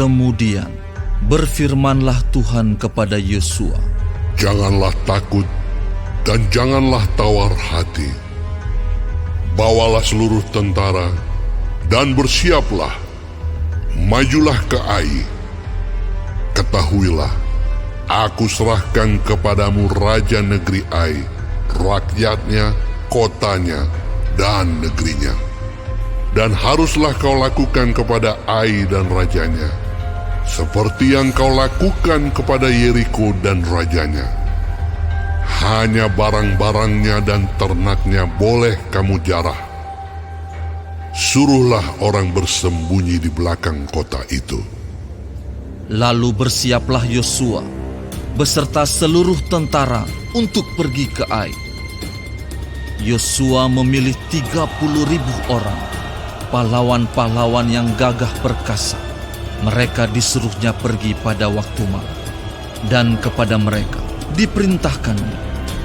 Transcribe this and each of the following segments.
Kemudian berfirmanlah Tuhan kepada Yosua, "Janganlah takut dan janganlah tawar hati. Bawalah seluruh tentara dan bersiaplah. Majulah ke Ai. Ketahuilah, aku serahkan kepadamu raja negeri Ai, rakyatnya, kotanya, dan negerinya. Dan haruslah kau lakukan kepada Ai dan rajanya, seperti yang kau lakukan kepada Yeriko dan rajanya. Hanya barang-barangnya dan ternaknya boleh kamu jarah. Suruhlah orang bersembunyi di belakang kota itu." Lalu bersiaplah Yosua beserta seluruh tentara untuk pergi ke Ai. Yosua memilih 30.000 orang, pahlawan-pahlawan yang gagah perkasa. Mereka disuruhnya pergi pada waktu malam. Dan kepada mereka diperintahkannya,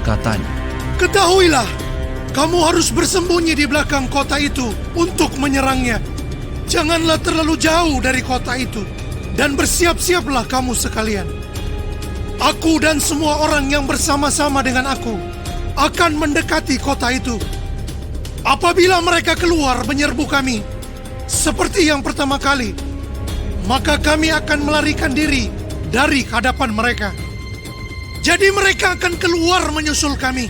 katanya, "Ketahuilah, kamu harus bersembunyi di belakang kota itu untuk menyerangnya. Janganlah terlalu jauh dari kota itu, dan bersiap-siaplah kamu sekalian. Aku dan semua orang yang bersama-sama dengan aku akan mendekati kota itu. Apabila mereka keluar menyerbu kami, seperti yang pertama kali, maka kami akan melarikan diri dari hadapan mereka. Jadi mereka akan keluar menyusul kami,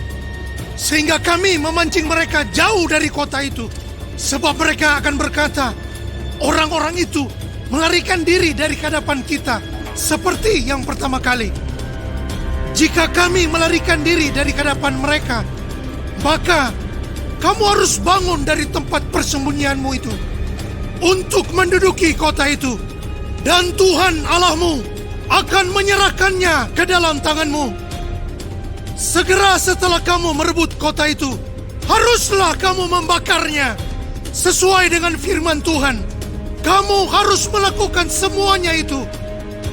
sehingga kami memancing mereka jauh dari kota itu. Sebab mereka akan berkata, orang-orang itu melarikan diri dari hadapan kita, seperti yang pertama kali. Jika kami melarikan diri dari hadapan mereka, maka kamu harus bangun dari tempat persembunyianmu itu untuk menduduki kota itu, dan Tuhan Allahmu akan menyerahkannya ke dalam tanganmu. Segera setelah kamu merebut kota itu, haruslah kamu membakarnya. Sesuai dengan firman Tuhan, kamu harus melakukan semuanya itu.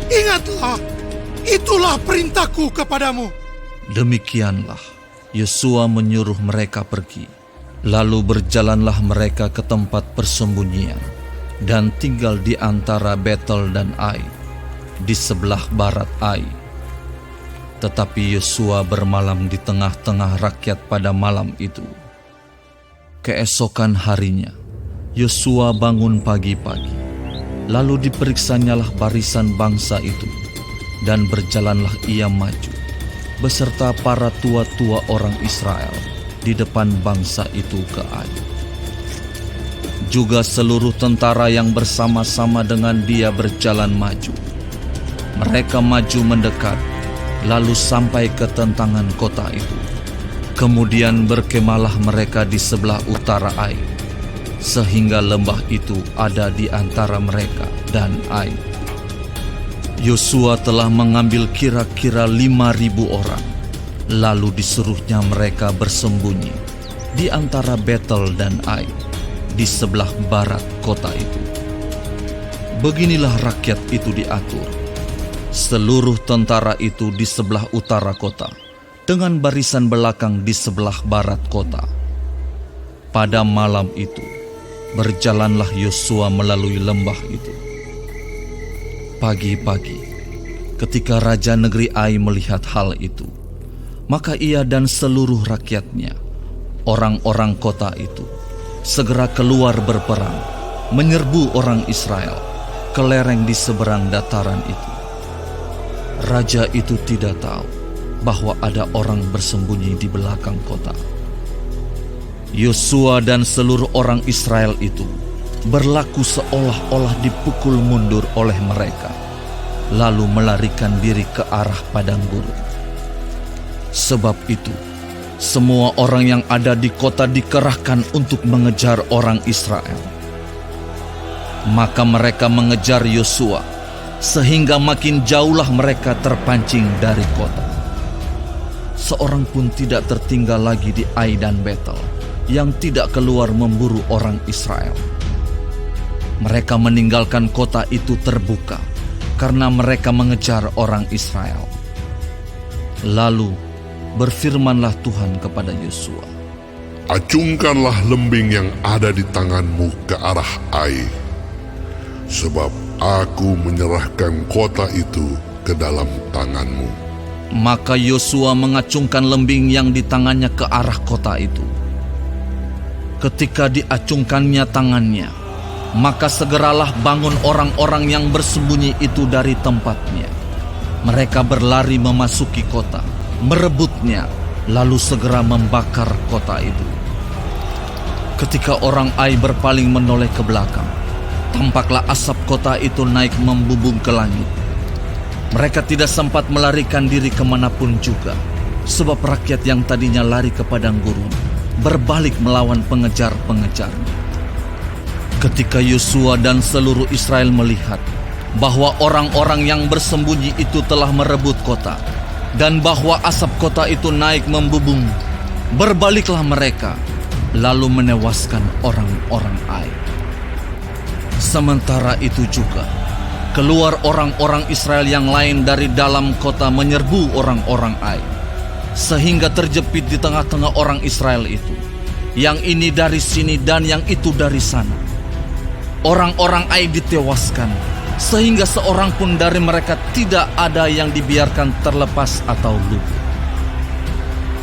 Ingatlah, itulah perintahku kepadamu." Demikianlah Yosua menyuruh mereka pergi. Lalu berjalanlah mereka ke tempat persembunyian dan tinggal di antara Betel dan Ai, di sebelah barat Ai. Tetapi Yosua bermalam di tengah-tengah rakyat pada malam itu. Keesokan harinya, Yosua bangun pagi-pagi. Lalu diperiksanyalah barisan bangsa itu, dan berjalanlah ia maju, beserta para tua-tua orang Israel di depan bangsa itu ke Ai. Juga seluruh tentara yang bersama-sama dengan dia berjalan maju. Mereka maju mendekat, lalu sampai ke tentangan kota itu. Kemudian berkemalah mereka di sebelah utara Ai, sehingga lembah itu ada di antara mereka dan Ai. Yosua telah mengambil kira-kira 5.000 orang, lalu disuruhnya mereka bersembunyi di antara Betel dan Ai, di sebelah barat kota itu. Beginilah rakyat itu diatur. Seluruh tentara itu di sebelah utara kota, dengan barisan belakang di sebelah barat kota. Pada malam itu, berjalanlah Yosua melalui lembah itu. Pagi-pagi, ketika raja negeri Ai melihat hal itu, maka ia dan seluruh rakyatnya, orang-orang kota itu, segera keluar berperang, menyerbu orang Israel ke lereng di seberang dataran itu. Raja itu tidak tahu bahwa ada orang bersembunyi di belakang kota. Yosua dan seluruh orang Israel itu berlaku seolah-olah dipukul mundur oleh mereka, lalu melarikan diri ke arah padang gurun. Sebab itu, semua orang yang ada di kota dikerahkan untuk mengejar orang Israel. Maka mereka mengejar Yosua, sehingga makin jauhlah mereka terpancing dari kota. Seorang pun tidak tertinggal lagi di Ai dan Betel yang tidak keluar memburu orang Israel. Mereka meninggalkan kota itu terbuka karena mereka mengejar orang Israel. Lalu berfirmanlah Tuhan kepada Yosua, "Acungkanlah lembing yang ada di tanganmu ke arah Ai, sebab aku menyerahkan kota itu ke dalam tanganmu. Maka Yosua mengacungkan lembing yang di tangannya ke arah kota itu. Ketika diacungkannya tangannya, maka segeralah bangun orang-orang yang bersembunyi itu dari tempatnya. Mereka berlari memasuki kota, merebutnya, lalu segera membakar kota itu. Ketika orang Ai berpaling menoleh ke belakang, tampaklah asap kota itu naik membubung ke langit. Mereka tidak sempat melarikan diri kemanapun juga, sebab rakyat yang tadinya lari ke padang gurun berbalik melawan pengejar-pengejarnya. Ketika Yosua dan seluruh Israel melihat bahwa orang-orang yang bersembunyi itu telah merebut kota dan bahwa asap kota itu naik membubung, berbaliklah mereka lalu menewaskan orang-orang Ai. Sementara itu juga keluar orang-orang Israel yang lain dari dalam kota menyerbu orang-orang Ai, sehingga terjepit di tengah-tengah orang Israel itu, yang ini dari sini dan yang itu dari sana. Orang-orang Ai ditewaskan, sehingga seorang pun dari mereka tidak ada yang dibiarkan terlepas atau luput.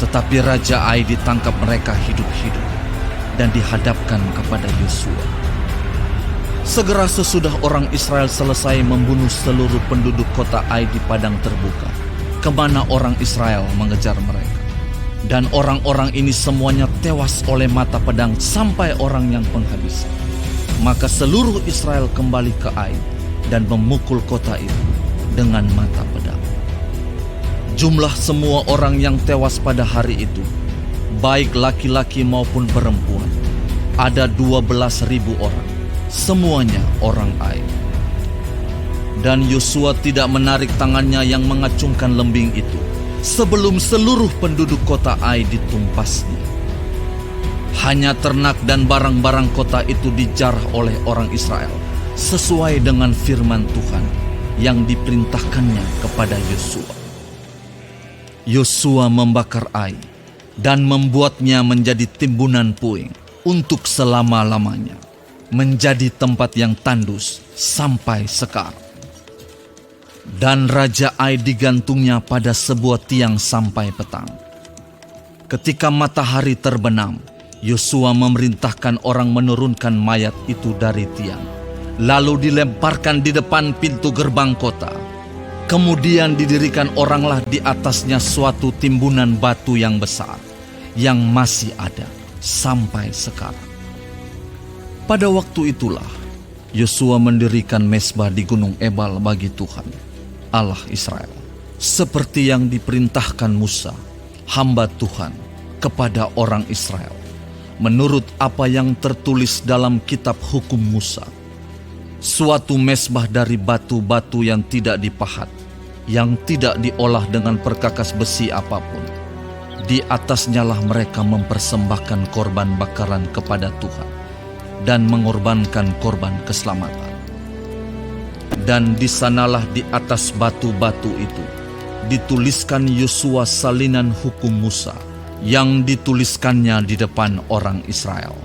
Tetapi Raja Ai ditangkap mereka hidup-hidup dan dihadapkan kepada Yosua. Segera sesudah orang Israel selesai membunuh seluruh penduduk kota Ai di padang terbuka, kemana orang Israel mengejar mereka. Dan orang-orang ini semuanya tewas oleh mata pedang sampai orang yang penghabisan. Maka seluruh Israel kembali ke Ai dan memukul kota itu dengan mata pedang. Jumlah semua orang yang tewas pada hari itu, baik laki-laki maupun perempuan, ada 12.000 orang, semuanya orang Ai. Dan Yosua tidak menarik tangannya yang mengacungkan lembing itu sebelum seluruh penduduk kota Ai ditumpasnya. Hanya ternak dan barang-barang kota itu dijarah oleh orang Israel sesuai dengan firman Tuhan yang diperintahkannya kepada Yosua. Yosua membakar Ai dan membuatnya menjadi timbunan puing untuk selama-lamanya, menjadi tempat yang tandus sampai sekarang. Dan Raja Ai digantungnya pada sebuah tiang sampai petang. Ketika matahari terbenam, Yosua memerintahkan orang menurunkan mayat itu dari tiang, lalu dilemparkan di depan pintu gerbang kota. Kemudian didirikan oranglah di atasnya suatu timbunan batu yang besar, yang masih ada sampai sekarang. Pada waktu itulah Yosua mendirikan mezbah di Gunung Ebal bagi Tuhan, Allah Israel, seperti yang diperintahkan Musa, hamba Tuhan, kepada orang Israel, menurut apa yang tertulis dalam kitab hukum Musa. Suatu mezbah dari batu-batu yang tidak dipahat, yang tidak diolah dengan perkakas besi apapun. Di atasnya lah mereka mempersembahkan korban bakaran kepada Tuhan dan mengorbankan korban keselamatan. Dan di sanalah di atas batu-batu itu dituliskan Yosua salinan hukum Musa yang dituliskannya di depan orang Israel.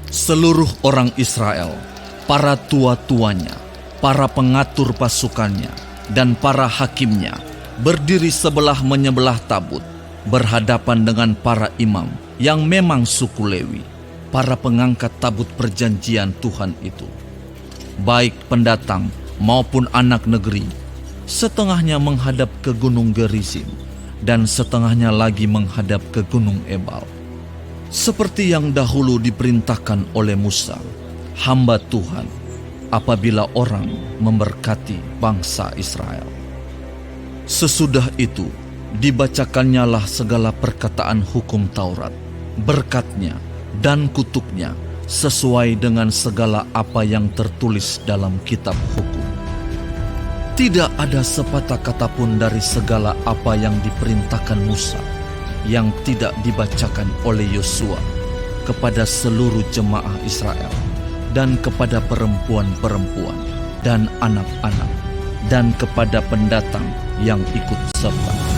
Seluruh orang Israel, para tua-tuanya, para pengatur pasukannya, dan para hakimnya berdiri sebelah menyebelah tabut, berhadapan dengan para imam yang memang suku Lewi, para pengangkat tabut perjanjian Tuhan itu. Baik pendatang maupun anak negeri, setengahnya menghadap ke Gunung Gerizim, dan setengahnya lagi menghadap ke Gunung Ebal, seperti yang dahulu diperintahkan oleh Musa, hamba Tuhan, apabila orang memberkati bangsa Israel. Sesudah itu, dibacakannya lah segala perkataan hukum Taurat, berkatnya dan kutuknya, sesuai dengan segala apa yang tertulis dalam kitab hukum. Tidak ada sepatah kata pun dari segala apa yang diperintahkan Musa yang tidak dibacakan oleh Yosua kepada seluruh jemaah Israel dan kepada perempuan-perempuan dan anak-anak dan kepada pendatang yang ikut serta.